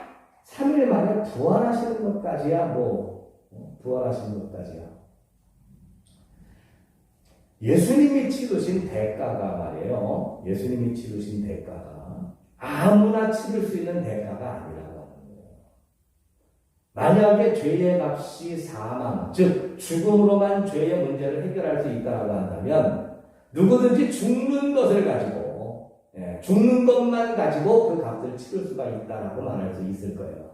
3일 만에 부활하시는 것까지야 부활하시는 것까지야. 예수님이 치르신 대가가 말이에요. 예수님이 치르신 대가가 아무나 치를 수 있는 대가가 아니라고 하는 거예요. 만약에 죄의 값이 사망, 즉 죽음으로만 죄의 문제를 해결할 수 있다고 한다면 누구든지 죽는 것을 가지고 죽는 것만 가지고 그 값을 치를 수가 있다라고 말할 수 있을 거예요.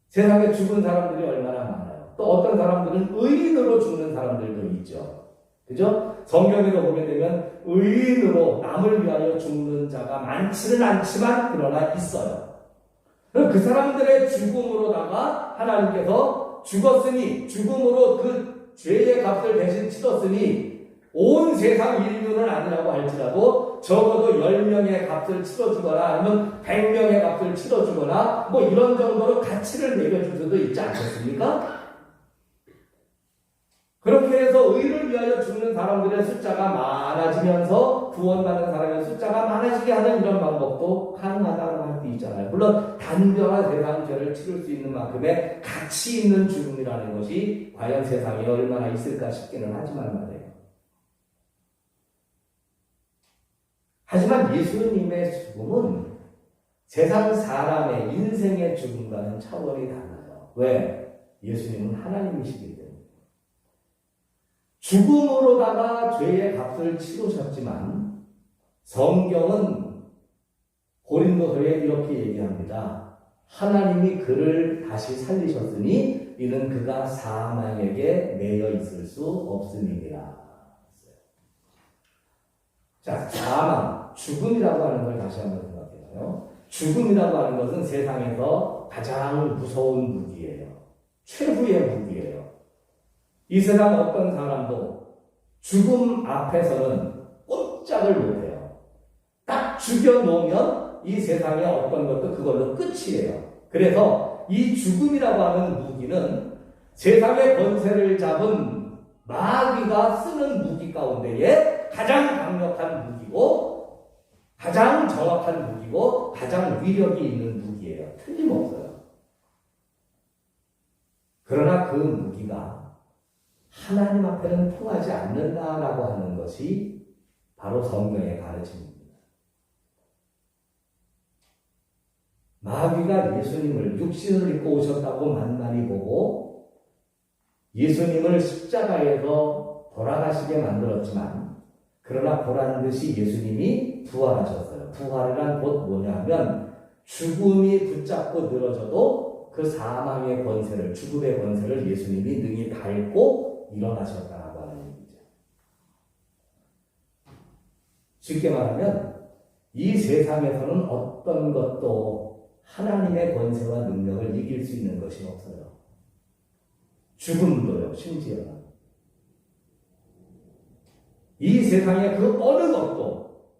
세상에 죽은 사람들이 얼마나 많아요. 또 어떤 사람들은 의인으로 죽는 사람들도 있죠. 그죠? 성경에도 보게 되면 의인으로 남을 위하여 죽는 자가 많지는 않지만 그러나 있어요. 그 사람들의 죽음으로다가 하나님께서 죽었으니 죽음으로 그 죄의 값을 대신 치렀으니 온 세상 인류는 아니라고 할지라도 적어도 10명의 값을 치러주거나 아니면 100명의 값을 치러주거나 이런 정도로 가치를 매겨줄 수도 있지 않겠습니까? 그렇게 해서 의를 위하여 죽는 사람들의 숫자가 많아지면서 구원받는 사람의 숫자가 많아지게 하는 이런 방법도 가능하다고 할 수 있잖아요. 물론 단변한 세상 죄를 치를 수 있는 만큼의 가치 있는 죽음이라는 것이 과연 세상에 얼마나 있을까 싶기는 하지만 말이에요. 하지만 예수님의 죽음은 세상 사람의 인생의 죽음과는 차원이 달라요. 왜? 예수님은 하나님이시기 때문에. 죽음으로다가 죄의 값을 치르셨지만 성경은 고린도서에 이렇게 얘기합니다. 하나님이 그를 다시 살리셨으니 이는 그가 사망에게 매여 있을 수 없음이니라. 자, 사망, 죽음이라고 하는 걸 다시 한번 생각해봐요. 죽음이라고 하는 것은 세상에서 가장 무서운 무기예요. 최후의 무기예요. 이 세상 어떤 사람도 죽음 앞에서는 꼼짝을 못해요. 딱 죽여놓으면 이 세상의 어떤 것도 그걸로 끝이에요. 그래서 이 죽음이라고 하는 무기는 세상의 권세를 잡은 마귀가 쓰는 무기 가운데에 가장 강력한 무기고 가장 정확한 무기고 가장 위력이 있는 무기예요. 틀림없어요. 그러나 그 무기가 하나님 앞에는 통하지 않는다라고 하는 것이 바로 성경의 가르침입니다. 마귀가 예수님을 육신을 입고 오셨다고 만만히 보고 예수님을 십자가에서 돌아가시게 만들었지만 그러나 보란 듯이 예수님이 부활하셨어요. 부활이란 곧 뭐냐면 죽음이 붙잡고 늘어져도 그 사망의 권세를, 죽음의 권세를 예수님이 능히 밟고 일어나셨다라고 하는 얘기죠. 쉽게 말하면 이 세상에서는 어떤 것도 하나님의 권세와 능력을 이길 수 있는 것이 없어요. 죽음도요, 심지어는. 이 세상의 그 어느 것도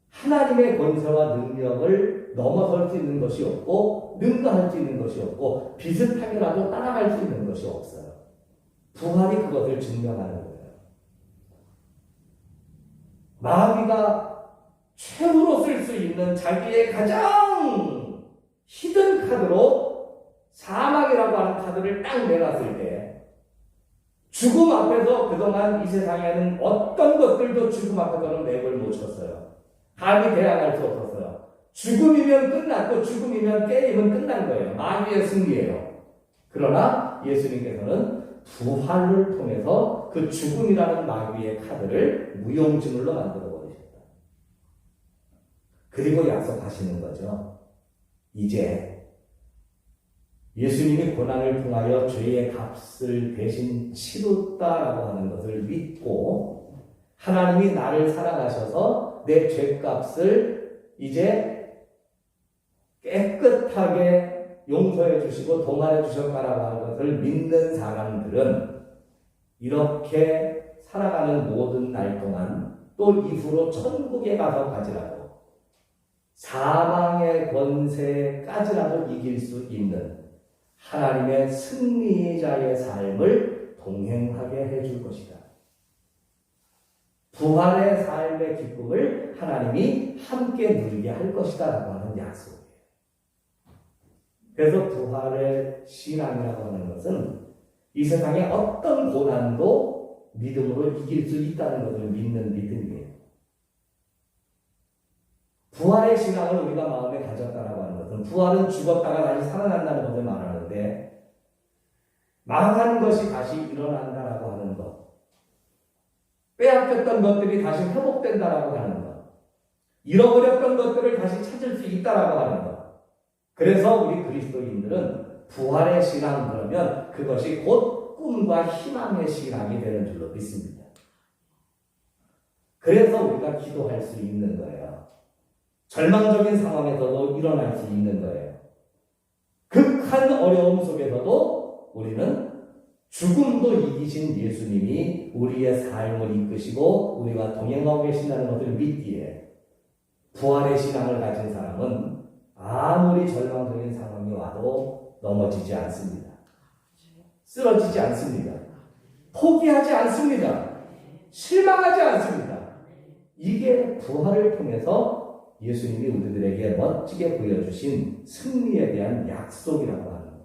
하나님의 권세와 능력을 넘어설 수 있는 것이 없고 능가할 수 있는 것이 없고 비슷하게라도 따라갈 수 있는 것이 없어요. 부활이 그것을 증명하는 거예요. 마귀가 최후로 쓸 수 있는 자기의 가장 히든 카드로 사망이라고 하는 카드를 딱 내놨을 때 죽음 앞에서 그동안 이 세상에는 어떤 것들도 죽음 앞에서는 맥을 못 쳤어요. 감히 대항할 수 없었어요. 죽음이면 끝났고 죽음이면 게임은 끝난 거예요. 마귀의 승리예요. 그러나 예수님께서는 부활을 통해서 그 죽음이라는 마귀의 카드를 무용지물로 만들어 버리셨다. 그리고 약속하시는 거죠. 이제 예수님이 고난을 통하여 죄의 값을 대신 치렀다라고 하는 것을 믿고 하나님이 나를 사랑하셔서 내 죄값을 이제 깨끗하게 용서해 주시고 동안해 주셨다라고 하는 것을 믿는 사람들은 이렇게 살아가는 모든 날 동안 또 이후로 천국에 가서 가지라도 사망의 권세까지라도 이길 수 있는 하나님의 승리자의 삶을 동행하게 해줄 것이다. 부활의 삶의 기쁨을 하나님이 함께 누리게 할 것이다 라고 하는 약속이에요. 그래서 부활의 신앙이라고 하는 것은 이 세상의 어떤 고난도 믿음으로 이길 수 있다는 것을 믿는 믿음이에요. 부활의 신앙을 우리가 마음에 가졌다라고 하는 것은 부활은 죽었다가 다시 살아난다는 것을 말하는데 망한 것이 다시 일어난다라고 하는 것, 빼앗겼던 것들이 다시 회복된다라고 하는 것, 잃어버렸던 것들을 다시 찾을 수 있다라고 하는 것. 그래서 우리 그리스도인들은 부활의 신앙 그러면 그것이 곧 꿈과 희망의 신앙이 되는 줄로 믿습니다. 그래서 우리가 기도할 수 있는 거예요. 절망적인 상황에서도 일어날 수 있는 거예요. 극한 어려움 속에서도 우리는 죽음도 이기신 예수님이 우리의 삶을 이끄시고 우리와 동행하고 계신다는 것을 믿기에 부활의 신앙을 가진 사람은 아무리 절망적인 상황이 와도 넘어지지 않습니다. 쓰러지지 않습니다. 포기하지 않습니다. 실망하지 않습니다. 이게 부활을 통해서 예수님이 우리들에게 멋지게 보여주신 승리에 대한 약속이라고 하는 거예요.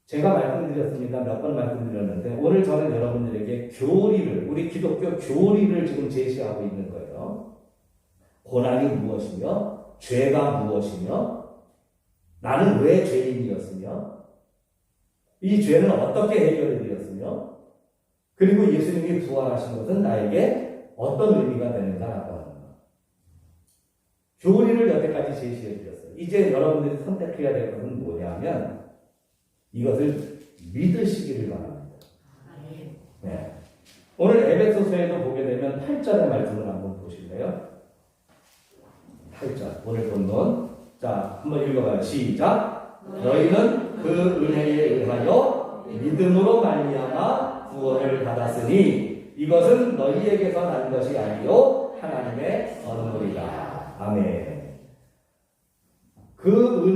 제가 말씀드렸습니다. 몇 번 말씀드렸는데 오늘 저는 여러분들에게 교리를, 우리 기독교 교리를 지금 제시하고 있는 거예요. 고난이 무엇이며 죄가 무엇이며 나는 왜 죄인이었으며 이 죄는 어떻게 해결이 되었으며 그리고 예수님이 부활하신 것은 나에게 어떤 의미가 되는가라고 하는 것. 교리를 여태까지 제시해 드렸어요. 이제 여러분들이 선택해야 될 것은 뭐냐면 이것을 믿으시기를 바랍니다. 네. 오늘 에베소서에도 보게 되면 8절의 말씀을 한번 보실래요? 8절. 오늘 본문. 자, 한번 읽어봐요. 시작. 너희는 그 은혜에 의하여 믿음으로 말미암아 구원을 받았으니 이것은 너희에게서 난 것이 아니요 하나님의 선물이다. 아멘. 그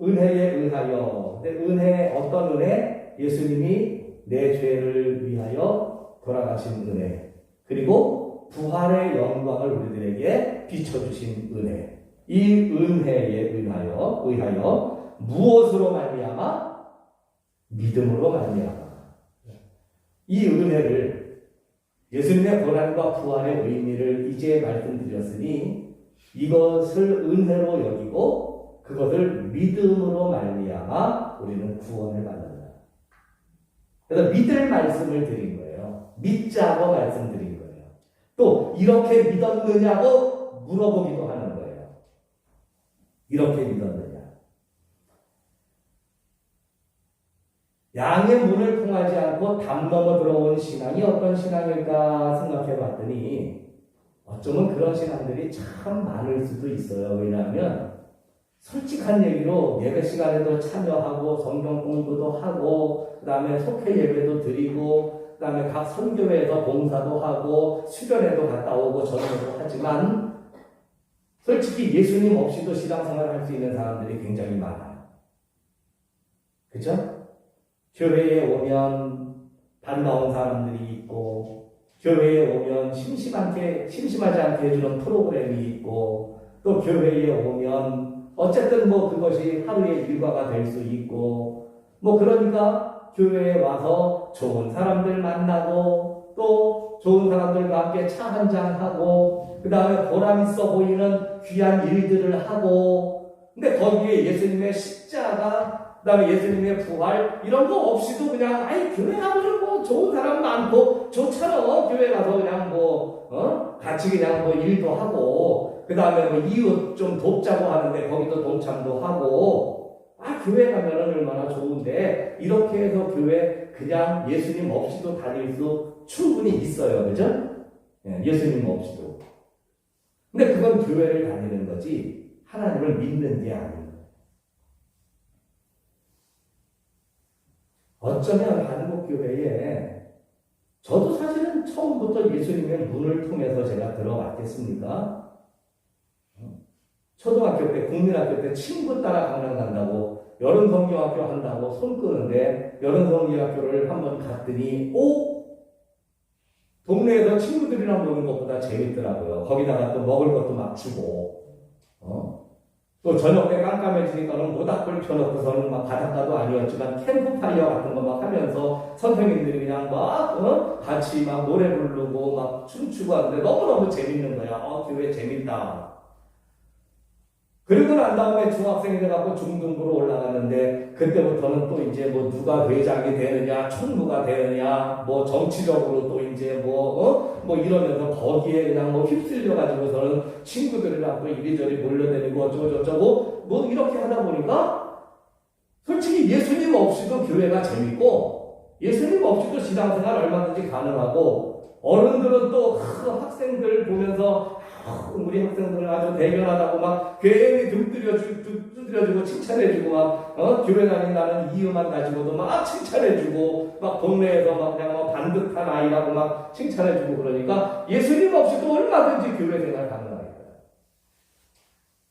은혜에 의하여. 근데 은혜, 어떤 은혜? 예수님이 내 죄를 위하여 돌아가신 은혜. 그리고 부활의 영광을 우리들에게 비춰주신 은혜. 이 은혜에 의하여 무엇으로 말미암아? 믿음으로 말미암아. 이 은혜를 예수님의 고난과 부활의 의미를 이제 말씀드렸으니 이것을 은혜로 여기고 그것을 믿음으로 말미암아 우리는 구원을 받는다. 그래서 믿을 말씀을 드린 거예요. 믿자고 말씀드린 거예요. 또 이렇게 믿었느냐고 물어보기도 하는 거예요. 이렇게 믿었느냐. 양의 문을 통하지 않고 담 넘어 들어온 신앙이 어떤 신앙일까 생각해 봤더니 어쩌면 그런 신앙들이 참 많을 수도 있어요. 왜냐하면 솔직한 얘기로 예배 시간에도 참여하고 성경 공부도 하고 그 다음에 속회 예배도 드리고 그 다음에 각 선교회에서 봉사도 하고 수련회도 갔다 오고 전도도 하지만 솔직히 예수님 없이도 신앙생활을 할 수 있는 사람들이 굉장히 많아요. 그죠? 교회에 오면 반가운 사람들이 있고 교회에 오면 심심하지 않게 해주는 프로그램이 있고 또 교회에 오면 어쨌든 뭐 그것이 하루의 일과가 될 수 있고 뭐 그러니까 교회에 와서 좋은 사람들 만나고 또 좋은 사람들과 함께 차 한잔 하고 그 다음에 보람 있어 보이는 귀한 일들을 하고 근데 거기에 예수님의 십자가 그 다음에 예수님의 부활 이런 거 없이도 그냥 아이 교회 가면 뭐 좋은 사람 많고 좋잖아. 교회 가서 그냥 같이 그냥 뭐 일도 하고 그 다음에 뭐 이웃 좀 돕자고 하는데 거기도 동참도 하고 교회 가면은 얼마나 좋은데 이렇게 해서 교회 그냥 예수님 없이도 다닐 수 충분히 있어요. 그죠? 예수님 없이도. 근데 그건 교회를 다니는 거지 하나님을 믿는 게 아니에요. 어쩌면 한국교회에 저도 사실은 처음부터 예수님의 문을 통해서 제가 들어왔겠습니까? 초등학교 때, 국민학교 때 친구 따라 강남 간다고 여름성경학교 한다고 손 끄는데 여름성경학교를 한번 갔더니 동네에서 친구들이랑 노는 것보다 재밌더라고요. 거기다가 또 먹을 것도 막 주고 또 저녁 때 깜깜해지니까는 모닥불 펴놓고서는 막 바닷가도 아니었지만 캠프파이어 같은 거 막 하면서 선생님들이 그냥 같이 막 노래 부르고 막 춤추고 하는데 너무너무 재밌는 거야. 교회 재밌다. 그리고 난 다음에 중학생이 돼갖고 중등부로 올라가는데 그때부터는 또 이제 뭐 누가 회장이 되느냐, 총무가 되느냐, 뭐 정치적으로 또 이제 뭐 이러면서 거기에 그냥 뭐 휩쓸려가지고서는 친구들이랑 또 이리저리 몰려다니고 어쩌고저쩌고 뭐 이렇게 하다 보니까 솔직히 예수님 없이도 교회가 재밌고 예수님 없이도 신앙생활 얼마든지 가능하고 어른들은 또 학생들 보면서 우리 학생들은 아주 대견하다고 막 괜히 두드려주고 칭찬해주고 막 교회 다닌다는 이유만 가지고도 막 칭찬해주고 막 동네에서 막 그냥 반듯한 아이라고 막 칭찬해주고 그러니까 예수님 없이도 얼마든지 교회 생활 가능하겠다.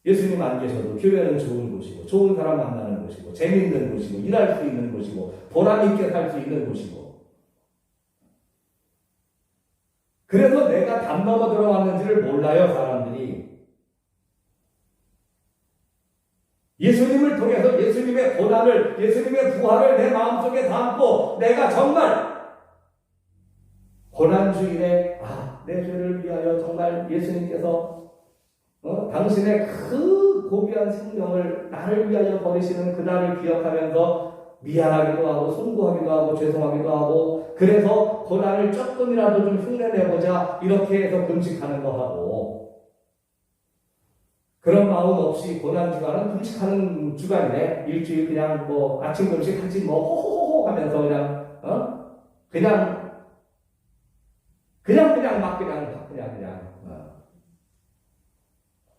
예수님 안 계셔도 교회는 좋은 곳이고 좋은 사람 만나는 곳이고 재미있는 곳이고 일할 수 있는 곳이고 보람 있게 살 수 있는 곳이고 그래서 내가 담 넘어 들어왔는지를 몰라요, 사람들이. 예수님을 통해서 예수님의 고난을, 예수님의 부활을 내 마음속에 담고 내가 정말 고난주일에 내 죄를 위하여 정말 예수님께서 당신의 그 고귀한 생명을 나를 위하여 버리시는 그날을 기억하면서 미안하기도 하고 송구하기도 하고 죄송하기도 하고 그래서 고난을 조금이라도 좀 흉내내보자 이렇게 해서 금식하는 거 하고 그런 마음 없이 고난 주간은 금식하는 주간이네. 일주일 그냥 뭐 아침 금식하지 뭐 호호호호 하면서 그냥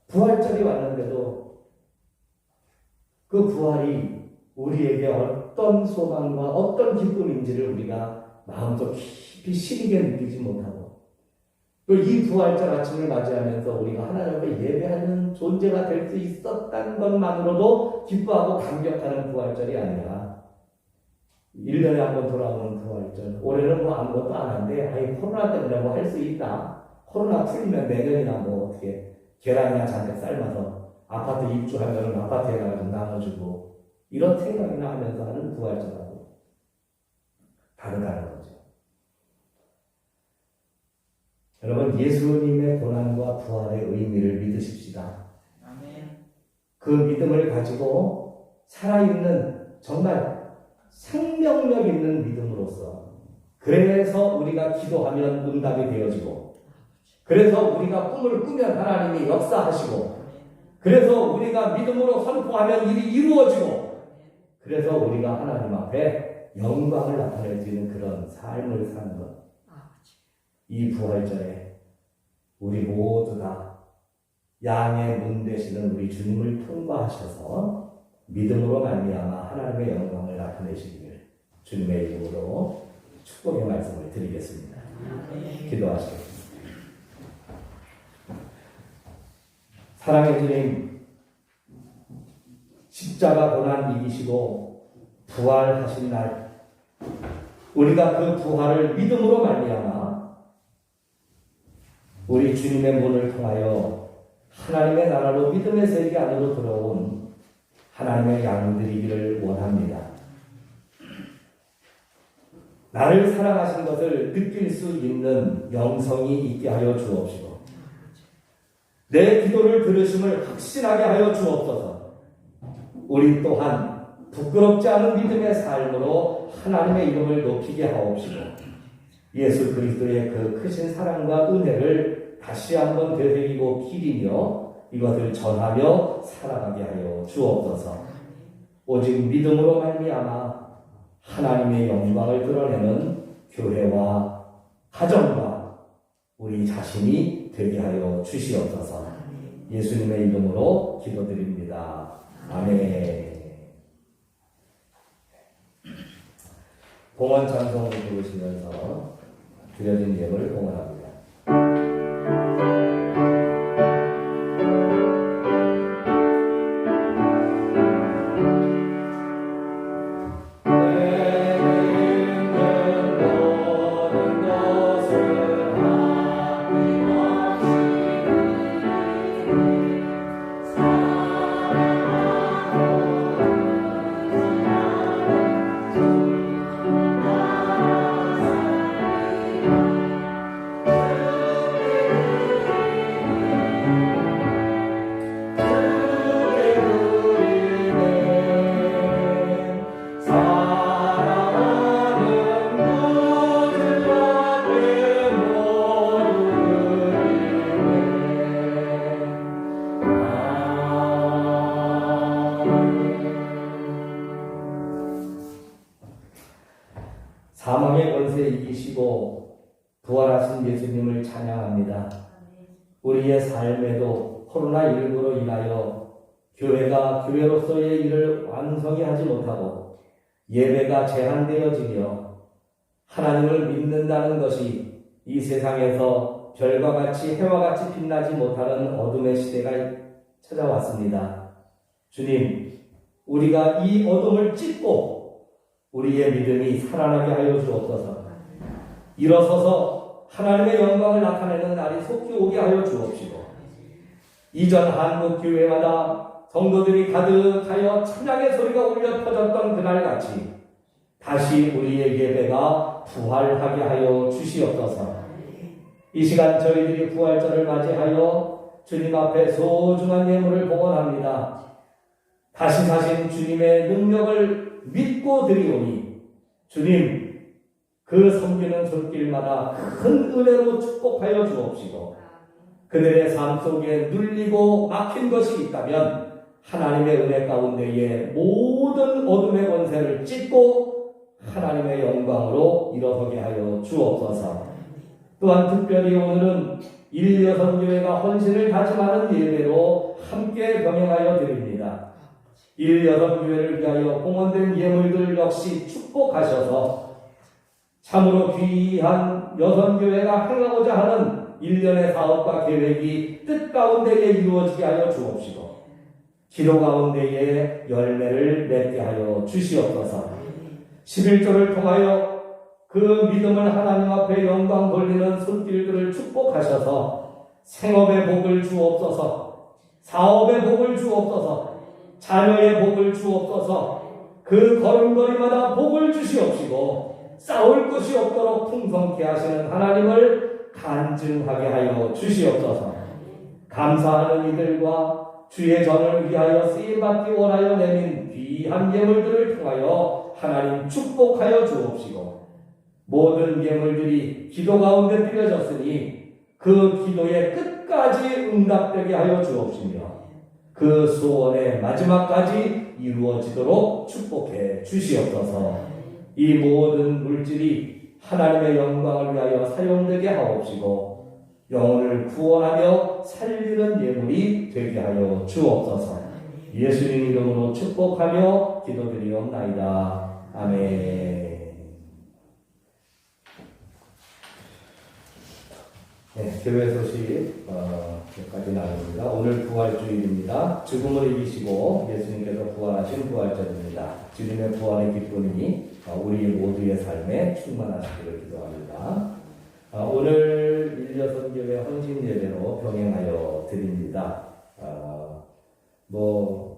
부활절이 왔는데도 그 부활이 우리에게 어떤 소망과 어떤 기쁨인지를 우리가 마음속 깊이 시리게 느끼지 못하고 또 이 부활절 아침을 맞이하면서 우리가 하나님 앞에 예배하는 존재가 될 수 있었다는 것만으로도 기뻐하고 감격하는 부활절이 아니라 1년에 한 번 돌아오는 부활절. 올해는 뭐 아무것도 안 한데 코로나 때문에 뭐 할 수 있다. 코로나 풀리면 내년이나 뭐 어떻게 계란이나 잔뜩 삶아서 아파트 입주하면 아파트에 가서 나눠주고 이런 생각이나 하면서 하는 부활절하고 다르다는 거죠. 여러분 예수님의 고난과 부활의 의미를 믿으십시다. 아멘. 그 믿음을 가지고 살아있는 정말 생명력 있는 믿음으로서 그 그래서 우리가 기도하면 응답이 되어지고, 그래서 우리가 꿈을 꾸면 하나님이 역사하시고, 그래서 우리가 믿음으로 선포하면 일이 이루어지고, 그래서 우리가 하나님 앞에 영광을 나타낼 수 있는 그런 삶을 사는 것. 이 부활절에 우리 모두 다 양의 문 되시는 우리 주님을 통과하셔서 믿음으로 말미암아 하나님의 영광을 나타내시기를 주님의 이름으로 축복의 말씀을 드리겠습니다. 기도하시겠습니다. 사랑의 주님, 십자가 고난 이기시고 부활하신 날, 우리가 그 부활을 믿음으로 말미암아 우리 주님의 문을 통하여 하나님의 나라로 믿음의 세계 안으로 들어온 하나님의 양들이기를 원합니다. 나를 사랑하신 것을 느낄 수 있는 영성이 있게 하여 주옵시고, 내 기도를 들으심을 확신하게 하여 주옵소서. 우리 또한 부끄럽지 않은 믿음의 삶으로 하나님의 이름을 높이게 하옵시고, 예수 그리스도의 그 크신 사랑과 은혜를 다시 한번 되새기고 기리며 이것을 전하며 살아가게 하여 주옵소서. 오직 믿음으로 말미암아 하나님의 영광을 드러내는 교회와 가정과 우리 자신이 되게 하여 주시옵소서. 예수님의 이름으로 기도드립니다. 아멘. 봉헌 찬송을 부르시면서 드려진 예물을 봉헌합니다. 사망의 권세 이기시고 부활하신 예수님을 찬양합니다. 우리의 삶에도 코로나19로 인하여 교회가 교회로서의 일을 완성히 하지 못하고 예배가 제한되어지며 하나님을 믿는다는 것이 이 세상에서 별과 같이 해와 같이 빛나지 못하는 어둠의 시대가 찾아왔습니다. 주님, 우리가 이 어둠을 찢고 우리의 믿음이 살아나게 하여 주옵소서. 일어서서 하나님의 영광을 나타내는 날이 속히 오게 하여 주옵시고, 이전 한국 교회마다 성도들이 가득하여 찬양의 소리가 울려 퍼졌던 그날같이 다시 우리의 예배가 부활하게 하여 주시옵소서. 이 시간 저희들이 부활절을 맞이하여 주님 앞에 소중한 예물을 봉헌합니다. 다시 사신 주님의 능력을 믿고 드리오니 주님, 그 섬기는 손길마다 큰 은혜로 축복하여 주옵시고, 그들의 삶 속에 눌리고 막힌 것이 있다면 하나님의 은혜 가운데에 모든 어둠의 권세를 찢고 하나님의 영광으로 일어서게 하여 주옵소서. 또한 특별히 오늘은 일여성교회가 헌신을 다짐하는 예배로 함께 병행하여 드립니다. 일여성교회를 위하여 봉헌된 예물들 역시 축복하셔서 참으로 귀한 여성교회가 행하고자 하는 일련의 사업과 계획이 뜻 가운데에 이루어지게 하여 주옵시고, 기도 가운데에 열매를 맺게 하여 주시옵소서. 11조를 통하여 그 믿음을 하나님 앞에 영광 돌리는 손길들을 축복하셔서 생업의 복을 주옵소서, 사업의 복을 주옵소서, 자녀의 복을 주옵소서. 그 걸음걸이마다 복을 주시옵시고 싸울 것이 없도록 풍성케 하시는 하나님을 간증하게 하여 주시옵소서. 감사하는 이들과 주의 전을 위하여 쓰임받기 원하여 내민 귀한 예물들을 통하여 하나님 축복하여 주옵시고, 모든 예물들이 기도 가운데 드려졌으니 그 기도의 끝까지 응답되게 하여 주옵시며 그 소원의 마지막까지 이루어지도록 축복해 주시옵소서. 이 모든 물질이 하나님의 영광을 위하여 사용되게 하옵시고 영혼을 구원하며 살리는 예물이 되게 하여 주옵소서. 예수님 이름으로 축복하며 기도드리옵나이다. 아멘. 네, 교회 소식 여기까지 나눕니다. 오늘 부활주일입니다. 죽음을 이기시고 예수님께서 부활하신 부활절입니다. 주님의 부활의 기쁨이 우리 모두의 삶에 충만하시기를 기도합니다. 오늘 일여선교회 헌신 예배로 병행하여 드립니다.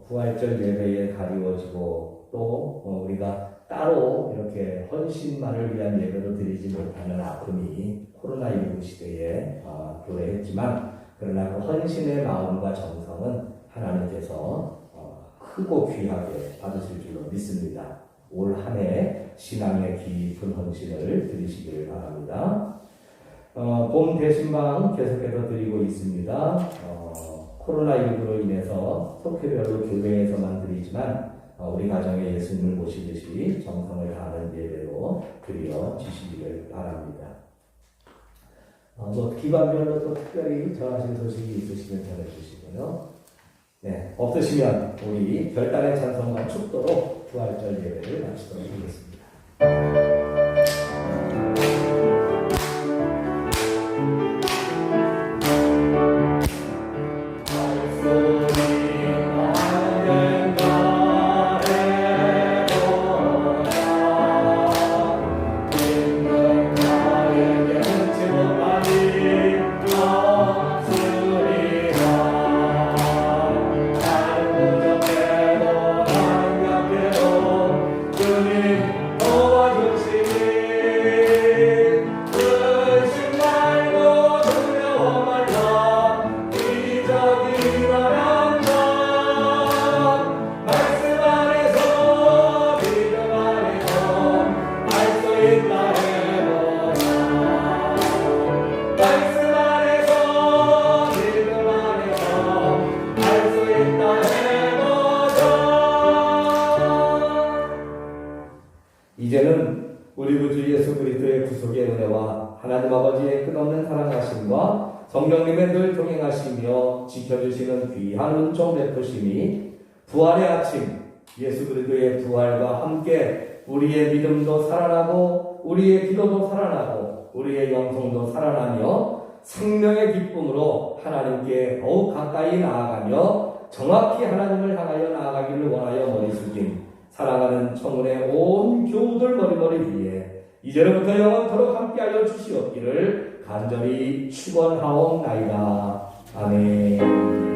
부활절 예배에 가리워지고 또 우리가 따로 이렇게 헌신만을 위한 예배로 드리지 못하는 아픔이 코로나19 시대에 도래했지만 그러나 그 헌신의 마음과 정성은 하나님께서 크고 귀하게 받으실 줄로 믿습니다. 올 한 해 신앙의 깊은 헌신을 드리시기를 바랍니다. 봄 대신방 계속해서 드리고 있습니다. 코로나19로 인해서 속회별로 교회에서만 드리지만 우리 가정에 예수님을 모시듯이 정성을 다하는 예배로 드려지시기를 바랍니다. 기관별로 또 특별히 전하신 소식이 있으시면 전해주시고요. 네, 없으시면 우리 별단의 찬송과 축도로 부활절 예배를 마치도록 하겠습니다. 이제는 우리 구주 예수 그리스도의 구속의 은혜와 하나님 아버지의 끝없는 사랑하심과 성령님의 늘 동행하시며 지켜주시는 귀한 은총 베푸심이 부활의 아침 예수 그리스도의 부활과 함께 우리의 믿음도 살아나고 우리의 기도도 살아나고 우리의 영성도 살아나며 생명의 기쁨으로 하나님께 더욱 가까이 나아가며 정확히 하나님을 향하여 나아가기를 원하여 머리 숙인 사랑하는 청운의 온 교우들 머리머리 위에 이제로부터 영원토록 함께하여 주시옵기를 간절히 축원하옵나이다. 아멘.